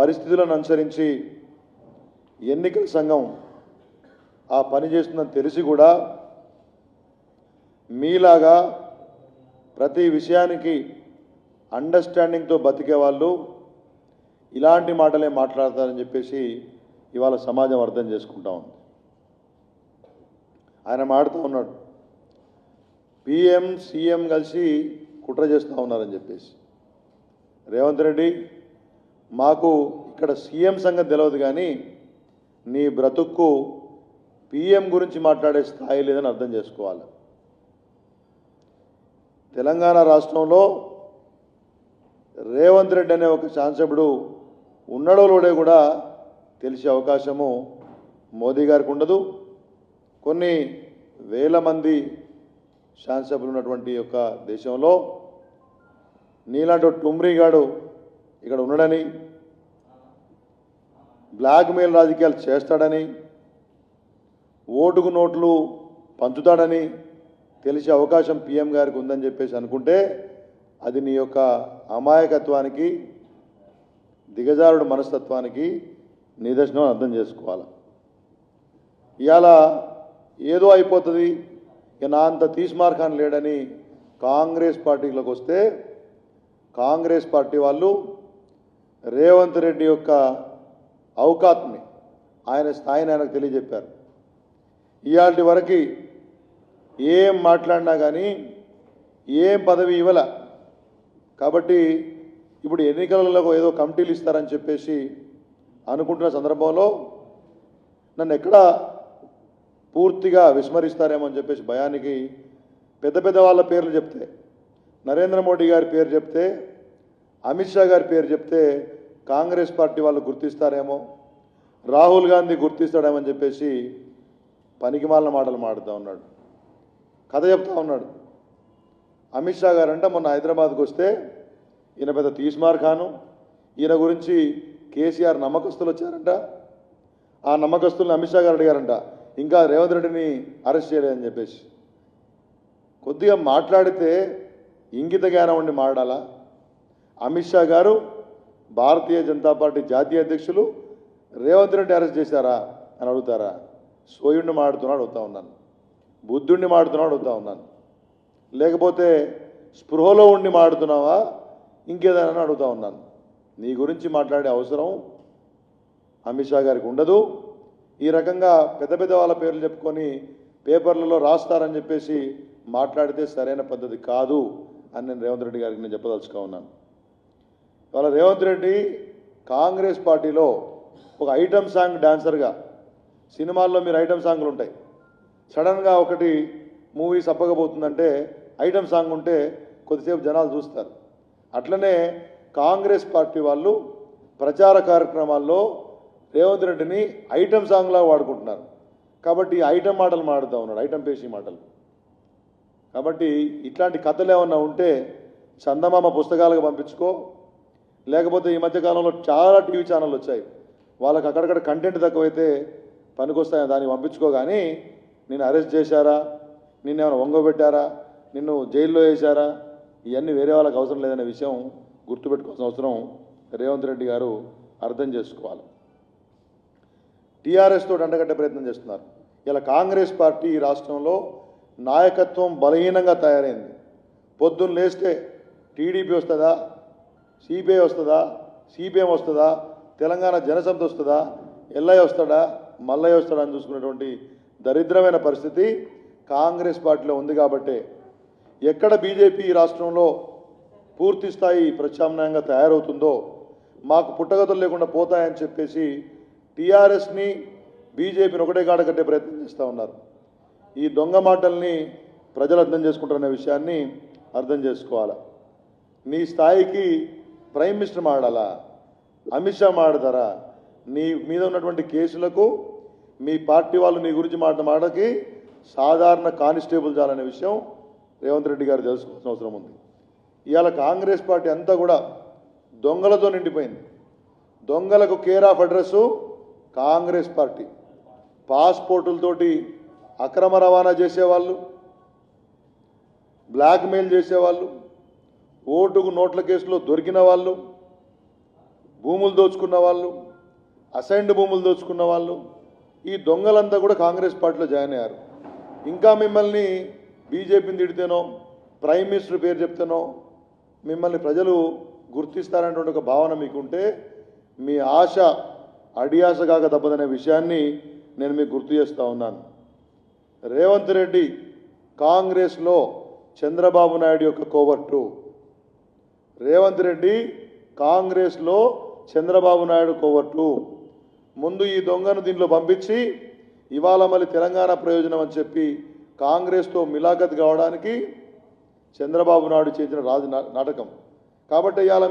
పరిస్థితులను అనుసరించి ఎన్నికల సంఘం ఆ పని చేస్తుందని తెలిసి కూడా మీలాగా ప్రతి విషయానికి అండర్స్టాండింగ్తో బతికే వాళ్ళు ఇలాంటి మాటలే మాట్లాడతారని చెప్పేసి ఇవాళ సమాజం అర్థం చేసుకుంటా ఉంది. ఆయన మాడుతూ ఉన్నాడు, పిఎం సీఎం కలిసి కుట్ర చేస్తూ ఉన్నారని చెప్పేసి. రేవంత్ రెడ్డి, మాకు ఇక్కడ సీఎం సంగతి తెలియదు, కానీ నీ బ్రతుక్కు పిఎం గురించి మాట్లాడే స్థాయి లేదని అర్థం చేసుకోవాలి. తెలంగాణ రాష్ట్రంలో రేవంత్ రెడ్డి అనే ఒక శాసనసభ్యుడు ఉన్నాడో లోడే కూడా తెలిసే అవకాశము మోదీ గారికి ఉండదు. కొన్ని వేల మంది శాసనసభ్యులు ఉన్నటువంటి యొక్క దేశంలో నీలాంటి టుమ్రీగాడు ఇక్కడ ఉన్నాడని, బ్లాక్మెయిల్ రాజకీయాలు చేస్తాడని, ఓటుకు నోట్లు పంచుతాడని తెలిసే అవకాశం పిఎం గారికి ఉందని చెప్పేసి అనుకుంటే అది నీ యొక్క అమాయకత్వానికి, దిగజారుడు మనస్తత్వానికి నిదర్శనం అర్థం చేసుకోవాలి. ఇవాళ ఏదో అయిపోతుంది, ఇక నా అంత తీస్మార్ఖాన్ లేడని కాంగ్రెస్ పార్టీలోకి వస్తే కాంగ్రెస్ పార్టీ వాళ్ళు రేవంత్ రెడ్డి యొక్క ఔకాత్ని, ఆయన స్థాయిని ఆయనకు తెలియజెప్పారు. ఇవాళ వరకు ఏం మాట్లాడినా కానీ ఏం పదవి ఇవ్వాల. కాబట్టి ఇప్పుడు ఎన్నికలలో ఏదో కమిటీలు ఇస్తారని చెప్పేసి అనుకుంటున్న సందర్భంలో నన్ను ఎక్కడ పూర్తిగా విస్మరిస్తారేమో అని చెప్పేసి భయానికి పెద్ద పెద్ద వాళ్ళ పేర్లు చెప్తే, నరేంద్ర మోడీ గారి పేరు చెప్తే, అమిత్ షా గారి పేరు చెప్తే కాంగ్రెస్ పార్టీ వాళ్ళు గుర్తిస్తారేమో, రాహుల్ గాంధీ గుర్తిస్తాడేమో అని చెప్పేసి పనికిమాలిన మాటలు మాడుతూ ఉన్నాడు, కథ చెప్తా ఉన్నాడు. అమిత్ షా గారంట మొన్న హైదరాబాద్కు వస్తే ఈయన పెద్ద తీస్మార్ఖాను, ఈయన గురించి కేసీఆర్ నమ్మకస్తులు వచ్చారంట. ఆ నమ్మకస్తుల్ని అమిత్ షా గారు అడిగారంట, ఇంకా రేవంత్ రెడ్డిని అరెస్ట్ చేయలేదని చెప్పేసి. కొద్దిగా మాట్లాడితే ఇంగిత జ్ఞానం ఉండి మాట్లాడాలా? అమిత్ షా గారు భారతీయ జనతా పార్టీ జాతీయ అధ్యక్షులు రేవంత్ రెడ్డి అరెస్ట్ చేశారా అని అడుగుతారా? సోయుడిని మాడుతున్నాడు అడుగుతా ఉన్నాను, బుద్ధుడిని మాడుతున్నాడు అడుగుతా ఉన్నాను, లేకపోతే స్పృహలో ఉండి మాడుతున్నావా ఇంకేదైనా అడుగుతా ఉన్నాను. నీ గురించి మాట్లాడే అవసరం అమిత్ షా గారికి ఉండదు. ఈ రకంగా పెద్ద పెద్ద వాళ్ళ పేర్లు చెప్పుకొని పేపర్లలో రాస్తారని చెప్పేసి మాట్లాడితే సరైన పద్ధతి కాదు అని నేను రేవంత్ రెడ్డి గారికి నేను చెప్పదలుచుకా ఉన్నాను. ఇవాళ రేవంత్ రెడ్డి కాంగ్రెస్ పార్టీలో ఒక ఐటమ్ సాంగ్ డాన్సర్గా, సినిమాల్లో మీరు ఐటమ్ సాంగ్లు ఉంటాయి, సడన్గా ఒకటి మూవీ సప్పకపోతుందంటే ఐటమ్ సాంగ్ ఉంటే కొద్దిసేపు జనాలు చూస్తారు. అట్లనే కాంగ్రెస్ పార్టీ వాళ్ళు ప్రచార కార్యక్రమాల్లో రేవంత్ రెడ్డిని ఐటమ్ సాంగ్లా వాడుకుంటున్నారు. కాబట్టి ఐటమ్ మాటలు మాడుతూ ఉన్నాడు, ఐటమ్ పేషీ మాటలు. కాబట్టి ఇట్లాంటి కథలు ఏమన్నా ఉంటే చందమామ పుస్తకాలకు పంపించుకో, లేకపోతే ఈ మధ్యకాలంలో చాలా టీవీ ఛానళ్ళు వచ్చాయి, వాళ్ళకి అక్కడక్కడ కంటెంట్ తక్కువైతే పనికొస్తాయని దాన్ని పంపించుకో. కానీ నిన్ను అరెస్ట్ చేశారా, నిన్నేమైనా వంగబెట్టారా, నిన్ను జైల్లో వేశారా, ఇవన్నీ వేరే వాళ్ళకి అవసరం లేదనే విషయం గుర్తుపెట్టుకోవాల్సిన అవసరం రేవంత్ రెడ్డి గారు అర్థం చేసుకోవాలి. టీఆర్ఎస్తో దండగట్టే ప్రయత్నం చేస్తున్నారు. ఇలా కాంగ్రెస్ పార్టీ ఈ రాష్ట్రంలో నాయకత్వం బలహీనంగా తయారైంది. పొద్దున్న లేస్తే టీడీపీ వస్తుందా, సిపిఐ వస్తుందా, సిపిఎం వస్తుందా, తెలంగాణ జనసమితి వస్తుందా, ఎల్ఐ వస్తాడా, మల్లయ్య వస్తాడా అని చూసుకునేటువంటి దరిద్రమైన పరిస్థితి కాంగ్రెస్ పార్టీలో ఉంది. కాబట్టే ఎక్కడ బీజేపీ ఈ రాష్ట్రంలో పూర్తి స్థాయి ప్రత్యామ్నాయంగా తయారవుతుందో మాకు పుట్టగతులు లేకుండా పోతాయని చెప్పేసి టీఆర్ఎస్ని, బీజేపీని ఒకటే కాడ కట్టే ప్రయత్నం చేస్తూ ఉన్నారు. ఈ దొంగ మాటల్ని ప్రజలు అర్థం చేసుకుంటారనే విషయాన్ని అర్థం చేసుకోవాలి. నీ స్థాయికి ప్రైమ్ మినిస్టర్ మాట్లాడాలా, అమిత్ షా మాట్లాడతారా? నీ మీద ఉన్నటువంటి కేసులకు మీ పార్టీ వాళ్ళు నీ గురించి మాటకి సాధారణ కానిస్టేబుల్ చాలనే విషయం రేవంత్ రెడ్డి గారు తెలుసుకోవాల్సిన అవసరం ఉంది. ఇవాళ కాంగ్రెస్ పార్టీ అంతా కూడా దొంగలతో నిండిపోయింది. దొంగలకు care of address Congress party. పాస్పోర్టులతోటి అక్రమ రవాణా చేసేవాళ్ళు, బ్లాక్మెయిల్ చేసేవాళ్ళు, ఓటుకు నోట్ల కేసులో దొరికిన వాళ్ళు, భూములు దోచుకున్న వాళ్ళు, అసైన్డ్ భూములు దోచుకున్న వాళ్ళు, ఈ దొంగలంతా కూడా కాంగ్రెస్ పార్టీలో జాయిన్ అయ్యారు. ఇంకా మిమ్మల్ని బీజేపీని తిడితేనో, ప్రైమ్ మినిస్టర్ పేరు చెప్తేనో మిమ్మల్ని ప్రజలు గుర్తిస్తారనేటువంటి ఒక భావన మీకుంటే మీ ఆశ అడియాస కాక తప్పదనే విషయాన్ని నేను మీకు గుర్తు చేస్తూ ఉన్నాను. రేవంత్ రెడ్డి కాంగ్రెస్లో చంద్రబాబు నాయుడు యొక్క కోవర్టు. రేవంత్ రెడ్డి కాంగ్రెస్లో చంద్రబాబు నాయుడు కోవర్టు. ముందు ఈ దొంగను దీంట్లో పంపించి ఇవాళ మళ్ళీ తెలంగాణ ప్రయోజనం అని చెప్పి కాంగ్రెస్తో మిలాఖత్ కావడానికి చంద్రబాబు నాయుడు చేసిన నాటకం. కాబట్టి ఇవాళ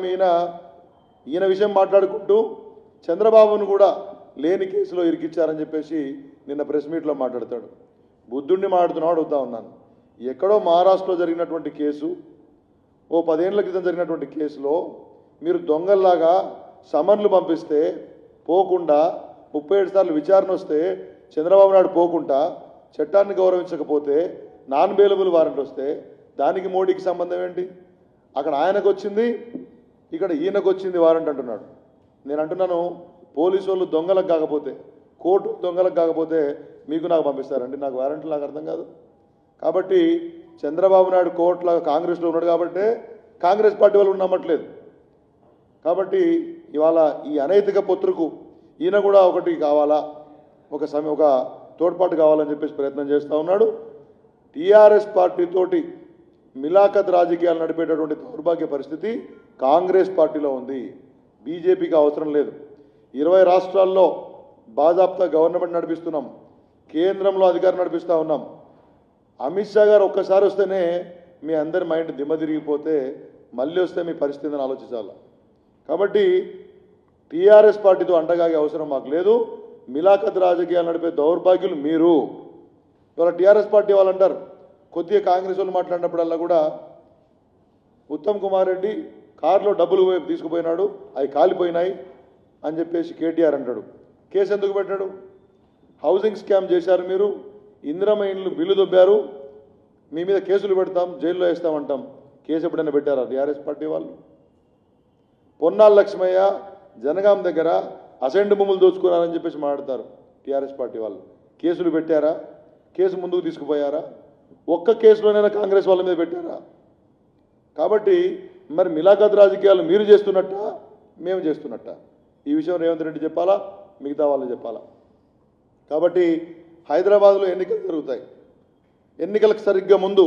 ఈయన విషయం మాట్లాడుకుంటూ చంద్రబాబును కూడా లేని కేసులో ఇరికిచ్చారని చెప్పేసి నిన్న ప్రెస్ మీట్లో మాట్లాడతాడు. బుద్ధుడిని మాట్లాడుతున్నాడు అడుగుతా ఉన్నాను. ఎక్కడో మహారాష్ట్రలో జరిగినటువంటి కేసు, ఓ 10 ఏళ్ల క్రితం జరిగినటువంటి కేసులో మీరు దొంగల్లాగా సమన్లు పంపిస్తే పోకుండా 37 సార్లు విచారణ వస్తే చంద్రబాబు నాయుడు పోకుండా చట్టాన్ని గౌరవించకపోతే నాన్ బెయిలబుల్ వారెంట్ వస్తే దానికి మోడీకి సంబంధం ఏంటి? అక్కడ ఆయనకు వచ్చింది, ఇక్కడ ఈయనకు వచ్చింది వారెంట్ అంటున్నాడు. నేను అంటున్నాను, పోలీసు వాళ్ళు దొంగలకు కాకపోతే, కోర్టు దొంగలకు కాకపోతే మీకు నాకు పంపిస్తారండి? నాకు వారెంట్లు నాకు అర్థం కాదు. కాబట్టి చంద్రబాబు నాయుడు కోర్టులాగా కాంగ్రెస్లో ఉన్నాడు కాబట్టి కాంగ్రెస్ పార్టీ వాళ్ళు నమ్మట్లేదు. కాబట్టి ఇవాళ ఈ అనైతిక పొత్తుకు ఈయన కూడా ఒకటి కావాలా, ఒక తోడ్పాటు కావాలని చెప్పేసి ప్రయత్నం చేస్తూ ఉన్నాడు. టీఆర్ఎస్ పార్టీతోటి మిలాఖత్ రాజకీయాలు నడిపేటటువంటి దౌర్భాగ్య పరిస్థితి కాంగ్రెస్ పార్టీలో ఉంది. బీజేపీకి అవసరం లేదు. 20 రాష్ట్రాల్లో బాజాప్తా గవర్నమెంట్ నడిపిస్తున్నాం, కేంద్రంలో అధికారం నడిపిస్తూ ఉన్నాం. అమిత్ షా గారు ఒక్కసారి వస్తేనే మీ అందరి మైండ్ దిమ్మ తిరిగిపోతే మళ్ళీ వస్తే మీ పరిస్థితిని ఆలోచించాలి. కాబట్టి టీఆర్ఎస్ పార్టీతో అండగాగే అవసరం మాకు లేదు. మిలాఖత్ రాజకీయాలు నడిపే దౌర్భాగ్యులు మీరు. ఇవాళ టీఆర్ఎస్ పార్టీ వాళ్ళు అంటారు, కొద్దిగా కాంగ్రెస్ వాళ్ళు మాట్లాడినప్పుడల్లా కూడా ఉత్తమ్ కుమార్ రెడ్డి కారులో డబ్బులు తీసుకుపోయినాడు, అవి కాలిపోయినాయి అని చెప్పేసి కేటీఆర్ అంటాడు. కేసు ఎందుకు పెట్టాడు? హౌసింగ్ స్కామ్ చేశారు మీరు, ఇందిరమ్మ ఇండ్లు బిల్లు దొబ్బారు, మీ మీద కేసులు పెడతాం, జైల్లో వేస్తామంటాం. కేసు ఎప్పుడైనా పెట్టారా టీఆర్ఎస్ పార్టీ వాళ్ళు? పొన్నాల లక్ష్మయ్య జనగాం దగ్గర అసెండ్ భూములు దోచుకున్నారని చెప్పేసి మాట్లాడతారు టీఆర్ఎస్ పార్టీ వాళ్ళు. కేసులు పెట్టారా? కేసు ముందుకు తీసుకుపోయారా? ఒక్క కేసులోనైనా కాంగ్రెస్ వాళ్ళ మీద పెట్టారా? కాబట్టి మరి మిలాఖత్ రాజకీయాలు మీరు చేస్తున్నట్ట, మేము చేస్తున్నట్ట? ఈ విషయం రేవంత్ రెడ్డి చెప్పాలా, మిగతా వాళ్ళు చెప్పాలా? కాబట్టి హైదరాబాద్లో ఎన్నికలు జరుగుతాయి. ఎన్నికలకు సరిగ్గా ముందు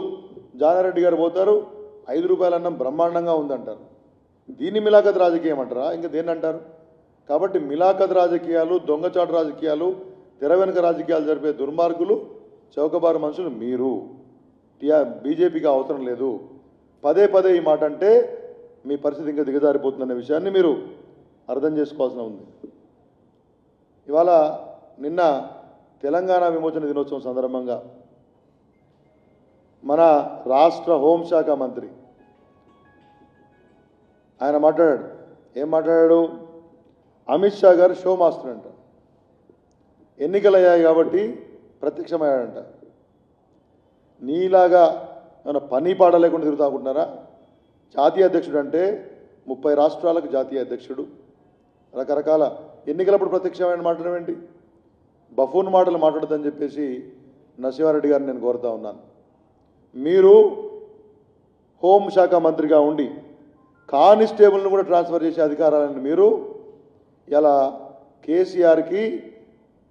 జానారెడ్డి గారు పోతారు, 5 రూపాయల అన్నం బ్రహ్మాండంగా ఉందంటారు. దీన్ని మిలాఖత్ రాజకీయం అంటారా? ఇంకా దేన్ని అంటారు? కాబట్టి మిలాఖత్ రాజకీయాలు, దొంగచాటు రాజకీయాలు, తెర వెనుక రాజకీయాలు జరిపే దుర్మార్గులు, చౌకబారు మనుషులు మీరు. బీజేపీకి అవసరం లేదు. పదే పదే ఈ మాట అంటే మీ పరిస్థితి ఇంకా దిగజారిపోతుందనే విషయాన్ని మీరు అర్థం చేసుకోవాల్సిన ఉంది. ఇవాళ నిన్న తెలంగాణ విమోచన దినోత్సవం సందర్భంగా మన రాష్ట్ర హోంశాఖ మంత్రి ఆయన మాట్లాడాడు. ఏం మాట్లాడాడు? అమిత్ షా గారు షో మాస్టర్ అంట. ఎన్నికలు అయ్యాయి కాబట్టి ప్రత్యక్షమయ్యాడంట. నీలాగా ఏమైనా పని పాట లేకుండా తిరుగుతా అనుకుంటున్నారా? జాతీయ అధ్యక్షుడు అంటే 30 రాష్ట్రాలకు జాతీయ అధ్యక్షుడు, రకరకాల ఎన్నికలప్పుడు ప్రత్యక్షమైన మాట్లాడడం ఏంటి? బఫూన్ మాటలు మాట్లాడదని చెప్పేసి నరసింహారెడ్డి గారిని నేను కోరుతా ఉన్నాను. మీరు హోంశాఖ మంత్రిగా ఉండి కానిస్టేబుల్ను కూడా ట్రాన్స్ఫర్ చేసే అధికారాలను మీరు ఇలా కేసీఆర్కి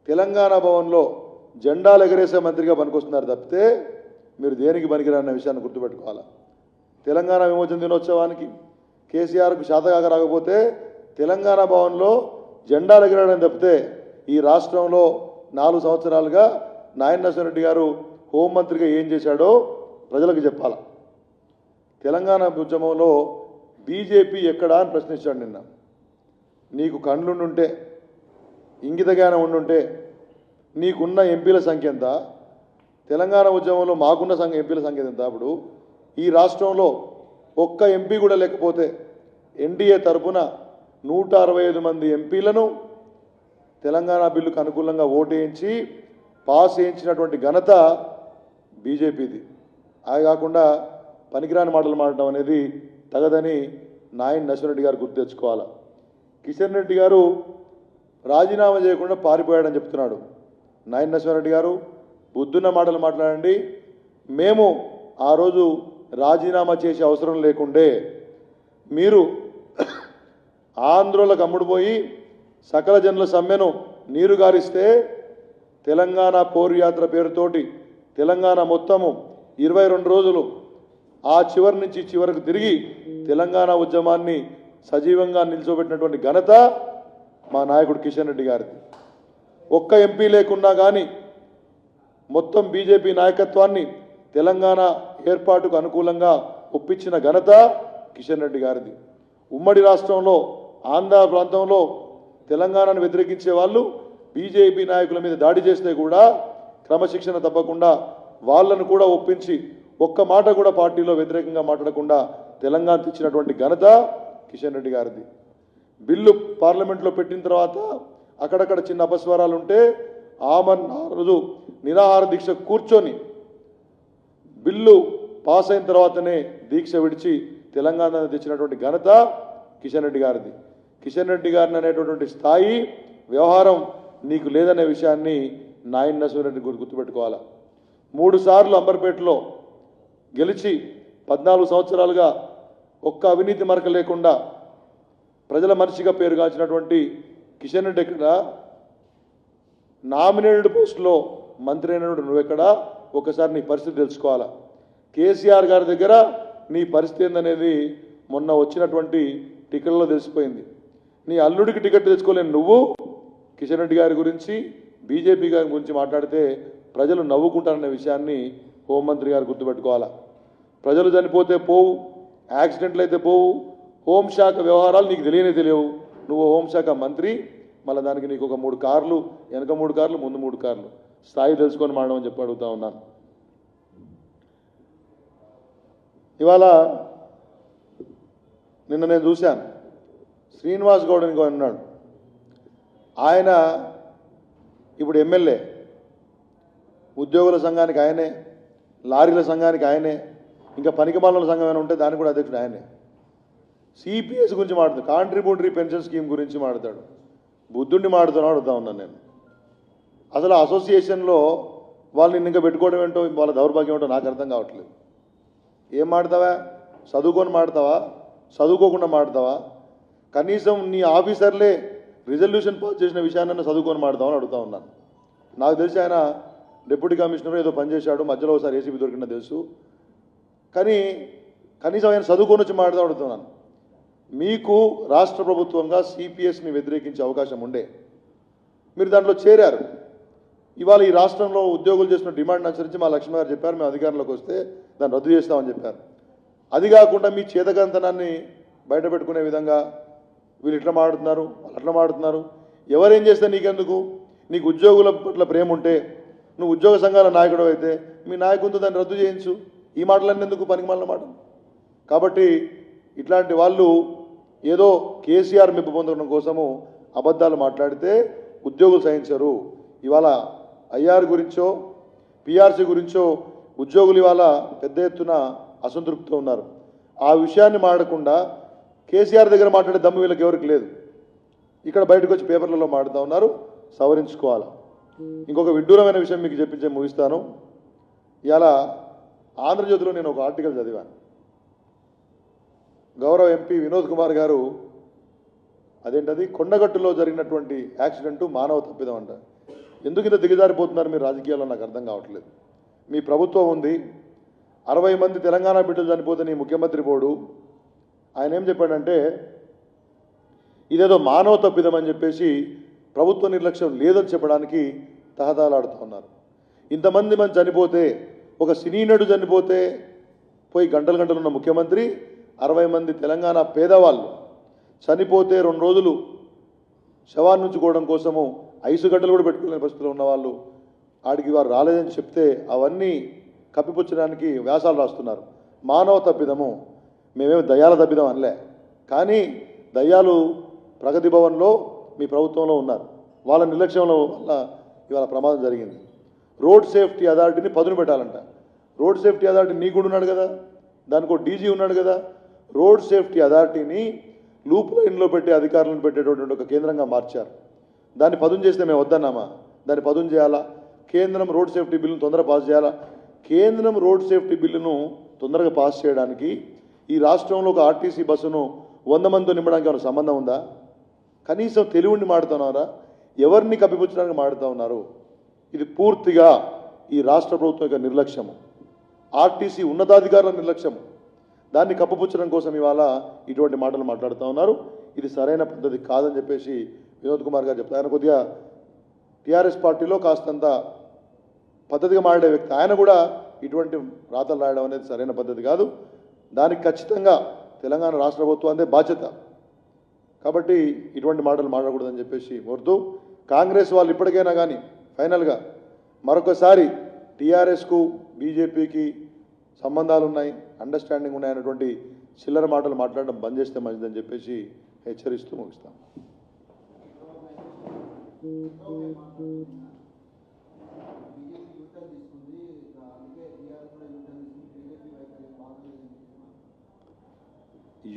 తెలంగాణ భవన్లో జెండాలు ఎగరేసే మంత్రిగా పనికొస్తున్నారు తప్పితే మీరు దేనికి పనికిరాన్న విషయాన్ని గుర్తుపెట్టుకోవాలా. తెలంగాణ విమోచన దినోత్సవానికి కేసీఆర్కు శాతకాక రాకపోతే తెలంగాణ భవన్లో జెండాలు ఎగరడం తప్పితే ఈ రాష్ట్రంలో 4 సంవత్సరాలుగా నాయన నరసింహారెడ్డి గారు హోంమంత్రిగా ఏం చేశాడో ప్రజలకు చెప్పాలా. తెలంగాణ ఉద్యమంలో బీజేపీ ఎక్కడా అని ప్రశ్నించాడు నిన్న. నీకు కండ్లుండుంటే, ఇంగిత జ్ఞానం ఉండుంటే నీకున్న ఎంపీల సంఖ్య ఎంత? తెలంగాణ ఉద్యమంలో మాకున్న ఎంపీల సంఖ్య ఎంత? అప్పుడు ఈ రాష్ట్రంలో ఒక్క ఎంపీ కూడా లేకపోతే ఎన్డీఏ తరఫున 165 మంది ఎంపీలను తెలంగాణ బిల్లుకు అనుకూలంగా ఓటేయించి పాస్ చేయించినటువంటి ఘనత బీజేపీది. అది కాకుండా పనికిరాని మాటలు మాట్లాడడం అనేది తగదని నాయన నరసింహారెడ్డి గారు గుర్తు తెచ్చుకోవాలి. కిషన్ రెడ్డి గారు రాజీనామా చేయకుండా పారిపోయాడని చెప్తున్నాడు. నాయన నరసింహారెడ్డి గారు బుద్ధున్న మాటలు మాట్లాడండి. మేము ఆ రోజు రాజీనామా చేసే అవసరం లేకుండే మీరు ఆంధ్రోలకు అమ్ముడుపోయి సకల జనుల సమ్మెను నీరుగారిస్తే తెలంగాణ పౌరు యాత్ర పేరుతోటి తెలంగాణ మొత్తము 22 రోజులు ఆ చివరి నుంచి చివరకు తిరిగి తెలంగాణ ఉద్యమాన్ని సజీవంగా నిలిచోబెట్టినటువంటి ఘనత మా నాయకుడు కిషన్ రెడ్డి గారిది. ఒక్క ఎంపీ లేకున్నా కానీ మొత్తం బీజేపీ నాయకత్వాన్ని తెలంగాణ ఏర్పాటుకు అనుకూలంగా ఒప్పించిన ఘనత కిషన్ రెడ్డి గారిది. ఉమ్మడి రాష్ట్రంలో ఆంధ్ర ప్రాంతంలో తెలంగాణను వ్యతిరేకించే వాళ్ళు బీజేపీ నాయకుల మీద దాడి చేస్తే కూడా క్రమశిక్షణ తప్పకుండా వాళ్ళను కూడా ఒప్పించి ఒక్క మాట కూడా పార్టీలో వ్యతిరేకంగా మాట్లాడకుండా తెలంగాణ తెచ్చినటువంటి ఘనత కిషన్ రెడ్డి గారిది. బిల్లు పార్లమెంట్లో పెట్టిన తర్వాత అక్కడక్కడ చిన్న అపస్వరాలు ఉంటే ఆ రోజు నిరాహార దీక్ష కూర్చొని బిల్లు పాస్ అయిన తర్వాతనే దీక్ష విడిచి తెలంగాణ తెచ్చినటువంటి ఘనత కిషన్ రెడ్డి గారిది. కిషన్ రెడ్డి గారిని అనేటటువంటి స్థాయి వ్యవహారం నీకు లేదనే విషయాన్ని నాయన నరసింహారెడ్డి గుర్తుపెట్టుకోవాలా. 3 సార్లు అంబర్పేటలో గెలిచి 14 సంవత్సరాలుగా ఒక్క అవినీతి మరక లేకుండా ప్రజల మనిషిగా పేరుగాంచినటువంటి కిషన్ రెడ్డి ఎక్కడ, నామినేటెడ్ పోస్టులో మంత్రి అయినటువంటి నువ్వెక్కడ, ఒకసారి నీ పరిస్థితి తెలుసుకోవాలా. కేసీఆర్ గారి దగ్గర నీ పరిస్థితి ఏందనేది మొన్న వచ్చినటువంటి టికెట్లో తెలిసిపోయింది. నీ అల్లుడికి టికెట్ తెచ్చుకోలేని నువ్వు కిషన్ రెడ్డి గారి గురించి బీజేపీ గారి గురించి మాట్లాడితే ప్రజలు నవ్వుకుంటారనే విషయాన్ని హోంమంత్రి గారు గుర్తుపెట్టుకోవాలా. ప్రజలు చనిపోతే పోవు, యాక్సిడెంట్లు అయితే పోవు, హోంశాఖ వ్యవహారాలు నీకు తెలియవు. నువ్వు హోంశాఖ మంత్రి, మళ్ళీ దానికి నీకు ఒక 3 కార్లు, వెనక 3 కార్లు, ముందు 3 కార్లు, స్థాయి తెలుసుకొని మాడమని చెప్పి అడుగుతా ఉన్నాను. ఇవాళ నిన్న నేను చూశాను, శ్రీనివాస్ గౌడ్ అని ఉన్నాడు. ఆయన ఇప్పుడు ఎమ్మెల్యే, ఉద్యోగుల సంఘానికి ఆయనే, లారీల సంఘానికి ఆయనే, ఇంకా పనికిమాలిన సంఘం ఏమైనా ఉంటే దానికి కూడా అధ్యక్షుడు ఆయనే. సిపిఎస్ గురించి మాట్లాడతాడు, కాంట్రిబ్యూటరీ పెన్షన్ స్కీమ్ గురించి మాట్లాడతాడు. బుద్ధుడిని మాట్లాడుతూ అడుగుతా ఉన్నాను నేను. అసలు అసోసియేషన్లో వాళ్ళని ఇంకా పెట్టుకోవడం ఏంటో, వాళ్ళ దౌర్భాగ్యం ఏంటో నాకు అర్థం కావట్లేదు. ఏం మాడతావా? చదువుకొని మాడతావా? చదువుకోకుండా మాడతావా? కనీసం నీ ఆఫీసర్లే రిజల్యూషన్ పాస్ చేసిన విషయాన్ని చదువుకొని మాడతామని అడుగుతా ఉన్నాను. నాకు తెలిసి ఆయన డిప్యూటీ కమిషనర్ ఏదో పనిచేశాడు, మధ్యలో ఒకసారి ఏసీబీ దొరికినా తెలుసు. కానీ కనీసం ఆయన చదువుకొని వచ్చి మాడదాం అడుగుతున్నాను. మీకు రాష్ట్ర ప్రభుత్వంగా సిపిఎస్ని వ్యతిరేకించే అవకాశం ఉండే, మీరు దాంట్లో చేరారు. ఇవాళ ఈ రాష్ట్రంలో ఉద్యోగులు చేసిన డిమాండ్ అనుసరించి మా లక్ష్మణ్ గారు చెప్పారు, మేము అధికారంలోకి వస్తే దాన్ని రద్దు చేస్తామని చెప్పారు. అది కాకుండా మీ చేతకంతనాన్ని బయట పెట్టుకునే విధంగా వీళ్ళు ఇట్లా మాడుతున్నారు, వాళ్ళు అట్లా మాడుతున్నారు. ఎవరేం చేస్తే నీకెందుకు? నీకు ఉద్యోగుల పట్ల ప్రేమ ఉంటే, నువ్వు ఉద్యోగ సంఘాల నాయకుడు అయితే మీ నాయకుడితో దాన్ని రద్దు చేయించు. ఈ మాటలన్నీ ఎందుకు పనికిమాలిన మాట? కాబట్టి ఇట్లాంటి వాళ్ళు ఏదో కేసీఆర్ మెప్పు పొందడం కోసము అబద్ధాలు మాట్లాడితే ఉద్యోగులు సహించరు. ఇవాళ ఐఆర్ గురించో పిఆర్సీ గురించో ఉద్యోగులు ఇవాళ పెద్ద ఎత్తున అసంతృప్తితో ఉన్నారు. ఆ విషయాన్ని మాడకుండా కేసీఆర్ దగ్గర మాట్లాడే దమ్ము వీళ్ళకి ఎవరికి లేదు. ఇక్కడ బయటకు వచ్చి పేపర్లలో మాడుతూ ఉన్నారు, సవరించుకోవాలి. ఇంకొక విడ్డూరమైన విషయం మీకు చెప్పించే ముగిస్తాను. ఇవాళ ఆంధ్రజ్యోతిలో నేను ఒక ఆర్టికల్ చదివాను. గౌరవ ఎంపీ వినోద్ కుమార్ గారు, అదేంటది, కొండగట్టులో జరిగినటువంటి యాక్సిడెంటు మానవ తప్పిదం అంట. ఎందుకు ఇంత దిగజారిపోతున్నారు మీరు రాజకీయాల్లో నాకు అర్థం కావట్లేదు. మీ ప్రభుత్వం ఉంది, 60 మంది తెలంగాణ బిడ్డలు చనిపోతే నీ ముఖ్యమంత్రి పోడు. ఆయన ఏం చెప్పాడంటే ఇదేదో మానవ తప్పిదం అని చెప్పేసి ప్రభుత్వ నిర్లక్ష్యం లేదని చెప్పడానికి తహతహలాడుతూ ఉన్నారు. ఇంతమంది చనిపోతే, ఒక సినీ నటుడు చనిపోతే పోయి గంటలు గంటలు ఉన్న ముఖ్యమంత్రి 60 మంది తెలంగాణ పేదవాళ్ళు చనిపోతే 2 రోజులు శవాన్ని ఉంచుకోవడం కోసము ఐసు గడ్డలు కూడా పెట్టుకునే పరిస్థితిలో ఉన్నవాళ్ళు ఆడికి వారు రాలేదని చెప్తే అవన్నీ కప్పిపుచ్చడానికి వ్యాసాలు రాస్తున్నారు. మానవ తప్పిదము, మేమేమి దయ్యాల తప్పిదం అనలే. కానీ దయ్యాలు ప్రగతి భవన్లో మీ ప్రభుత్వంలో ఉన్నారు, వాళ్ళ నిర్లక్ష్యంలో వల్ల ఇవాళ ప్రమాదం జరిగింది. రోడ్ సేఫ్టీ అథారిటీని పదును పెట్టాలంట. రోడ్ సేఫ్టీ అథారిటీ నీకు కూడా ఉన్నాడు కదా, దానికి ఒక డీజీ ఉన్నాడు కదా. రోడ్ సేఫ్టీ అథారిటీని లూప్ లైన్లో పెట్టి అధికారులను పెట్టేటటువంటి ఒక కేంద్రంగా మార్చారు. దాన్ని పదును చేస్తే మేము వద్దన్నామా? దాన్ని పదును చేయాలా? కేంద్రం రోడ్ సేఫ్టీ బిల్లును తొందరగా పాస్ చేయాలా? కేంద్రం రోడ్ సేఫ్టీ బిల్లును తొందరగా పాస్ చేయడానికి ఈ రాష్ట్రంలో ఒక ఆర్టీసీ బస్సును 100 మందితో నింపడానికి ఏమైనా సంబంధం ఉందా? కనీసం తెలివిని మాడుతున్నారా? ఎవరిని కప్పిపుచ్చడానికి మాడుతూ ఉన్నారు? ఇది పూర్తిగా ఈ రాష్ట్ర ప్రభుత్వం యొక్క నిర్లక్ష్యము, ఆర్టీసీ ఉన్నతాధికారుల నిర్లక్ష్యము. దాన్ని కప్పిపుచ్చడం కోసం ఇవాళ ఇటువంటి మాటలు మాట్లాడుతూ ఉన్నారు. ఇది సరైన పద్ధతి కాదని చెప్పేసి వినోద్ కుమార్ గారు చెప్తారు. ఆయన కొద్దిగా టీఆర్ఎస్ పార్టీలో కాస్తంత పద్ధతిగా మాట్లాడే వ్యక్తి. ఆయన కూడా ఇటువంటి రాతలు రాయడం అనేది సరైన పద్ధతి కాదు. దానికి ఖచ్చితంగా తెలంగాణ రాష్ట్ర ప్రభుత్వం అందే బాధ్యత. కాబట్టి ఇటువంటి మాటలు మాట్లాడకూడదని చెప్పేసి కోరుతూ, కాంగ్రెస్ వాళ్ళు ఇప్పటికైనా కానీ ఫైనల్గా మరొకసారి టీఆర్ఎస్కు బీజేపీకి సంబంధాలు ఉన్నాయి, అండర్స్టాండింగ్ ఉన్నాయన్నటువంటి చిల్లర మాటలు మాట్లాడడం బంద్ చేస్తే మంచిదని చెప్పేసి హెచ్చరిస్తూ ముగిస్తాం.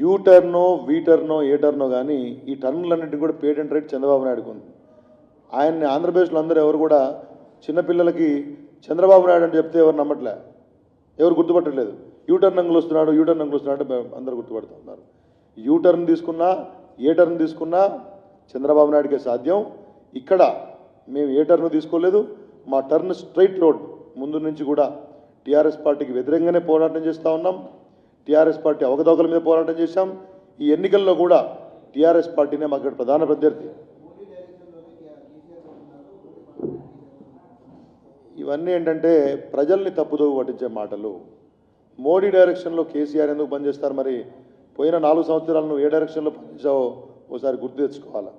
యూటర్నో వీటర్నో ఏటర్నో కానీ ఈ టర్నులన్నింటినీ కూడా పేటెంట్ రైట్ చంద్రబాబు నాయుడుకు ఉంది. ఆయన్ని ఆంధ్రప్రదేశ్లో అందరూ ఎవరు కూడా చిన్నపిల్లలకి చంద్రబాబు నాయుడు అని చెప్తే ఎవరు నమ్మట్లే, ఎవరు గుర్తుపట్టలేదు. యూటర్న్ అంగులు వస్తున్నాడు, యూటర్న్ అంగులు వస్తున్నాడు అంటే అందరూ గుర్తుపడుతూ ఉన్నారు. యూటర్న్ తీసుకున్నా ఏ టర్న్ తీసుకున్నా చంద్రబాబు నాయుడికే సాధ్యం. ఇక్కడ మేము ఏ టర్న్ తీసుకోలేదు. మా టర్న్ స్ట్రైట్ రోడ్. ముందు నుంచి కూడా టీఆర్ఎస్ పార్టీకి వ్యతిరేకంగానే పోరాటం చేస్తూ ఉన్నాం. టీఆర్ఎస్ పార్టీ అవకతవకల మీద పోరాటం చేశాం. ఈ ఎన్నికల్లో కూడా టీఆర్ఎస్ పార్టీనే మాకు ఇక్కడ ప్రధాన ప్రత్యర్థి. ఇవన్నీ ఏంటంటే ప్రజల్ని తప్పుదోవ పట్టించే మాటలు. మోడీ డైరెక్షన్లో కేసీఆర్ ఎందుకు పనిచేస్తారు? మరి పోయిన 4 సంవత్సరాలు నువ్వు ఏ డైరెక్షన్లో పనిచేసావో ఒకసారి గుర్తు తెచ్చుకోవాలి.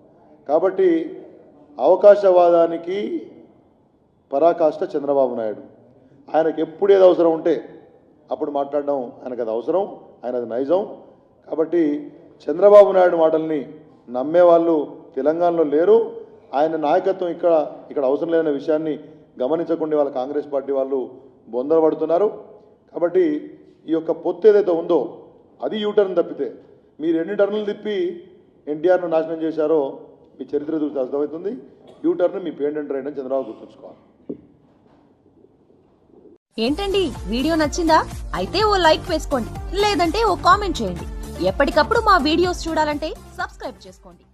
కాబట్టి అవకాశవాదానికి పరాకాష్ట చంద్రబాబు నాయుడు. ఆయనకు ఎప్పుడు ఏది అవసరం ఉంటే అప్పుడు మాట్లాడడం ఆయనకు అది అవసరం, ఆయన అది నైజం. కాబట్టి చంద్రబాబు నాయుడు మాటల్ని నమ్మేవాళ్ళు తెలంగాణలో లేరు. ఆయన నాయకత్వం ఇక్కడ అవసరం లేదనే విషయాన్ని గమనించకుండా వాళ్ళ కాంగ్రెస్ పార్టీ వాళ్ళు బొందర పడుతున్నారు. కాబట్టి ఈ యొక్క పొత్తు ఏదైతే ఉందో అది యూటర్న్ తప్పితే మీరు ఎన్ని టర్నులు తిప్పి ఎన్టీఆర్ను నాశనం చేశారో మీ చరిత్ర చూసి అర్థమవుతుంది. యూటర్న్ మీ పేటెంట్ రైట్ అని చంద్రబాబు గుర్తుంచుకోవాలి. ఏంటండి వీడియో నచ్చిందా? అయితే ఓ లైక్ వేసుకోండి, లేదంటే ఓ కామెంట్ చేయండి. ఎప్పటికప్పుడు మా వీడియోస్ చూడాలంటే సబ్స్క్రైబ్ చేసుకోండి.